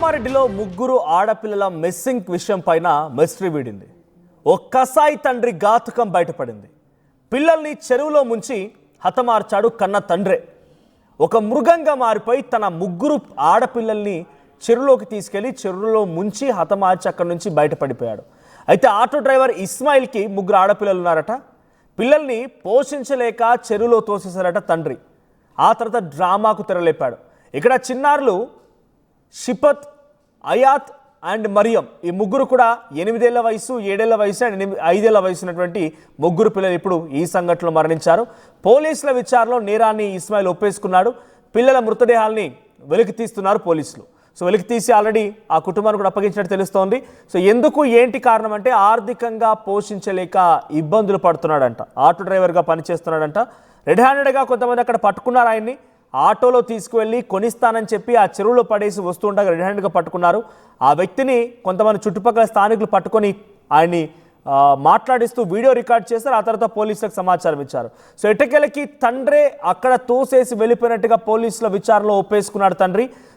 కామారెడ్డిలో ముగ్గురు ఆడపిల్లల మిస్సింగ్ విషయం పైన మిస్టరీ వీడింది. ఓ కసాయి తండ్రి ఘాతుకం బయటపడింది. పిల్లల్ని చెరువులో ముంచి హతమార్చాడు కన్న తండ్రే. ఒక మృగంగా మారిపోయి తన ముగ్గురు ఆడపిల్లల్ని చెరువులోకి తీసుకెళ్లి చెరువులో ముంచి హతమార్చి అక్కడి నుంచి బయటపడిపోయాడు. అయితే ఆటో డ్రైవర్ ఇస్మాయిల్కి ముగ్గురు ఆడపిల్లలు ఉన్నారట. పిల్లల్ని పోషించలేక చెరువులో తోసేశారట తండ్రి. ఆ తర్వాత డ్రామాకు తెరలేపాడు. ఇక్కడ చిన్నారులు షిపత్, అయాత్ అండ్ మరియం, ఈ ముగ్గురు కూడా 8 ఏళ్ల వయసు, 7 ఏళ్ల వయసు అండ్ 5 ఏళ్ల వయసు ఉన్నటువంటి ముగ్గురు పిల్లలు ఇప్పుడు ఈ సంఘటనలో మరణించారు. పోలీసుల విచారణలో నేరాన్ని ఇస్మాయిల్ ఒప్పేసుకున్నాడు. పిల్లల మృతదేహాల్ని వెలికి తీస్తున్నారు పోలీసులు. సో వెలికి తీసి ఆల్రెడీ ఆ కుటుంబాన్ని కూడా అప్పగించినట్టు తెలుస్తోంది. సో ఎందుకు ఏంటి కారణం అంటే ఆర్థికంగా పోషించలేక ఇబ్బందులు పడుతున్నాడంట. ఆటో డ్రైవర్గా పనిచేస్తున్నాడంట. రెడ్ హ్యాండెడ్గా కొంతమంది అక్కడ పట్టుకున్నారు ఆయన్ని. ఆటోలో తీసుకువెళ్ళి కొనిస్తానని చెప్పి ఆ చెరువులో పడేసి వస్తుండగా రెడ్ హ్యాండ్గా పట్టుకున్నారు. ఆ వ్యక్తిని కొంతమంది చుట్టుపక్కల స్థానికులు పట్టుకొని ఆయన్ని మాట్లాడిస్తూ వీడియో రికార్డ్ చేశారు. ఆ తర్వాత పోలీసులకు సమాచారం ఇచ్చారు. సో ఎట్టకేలకి తండ్రే అక్కడ తోసేసి వెళ్ళిపోయినట్టుగా పోలీసుల విచారణలో ఒప్పేసుకున్నాడు తండ్రి.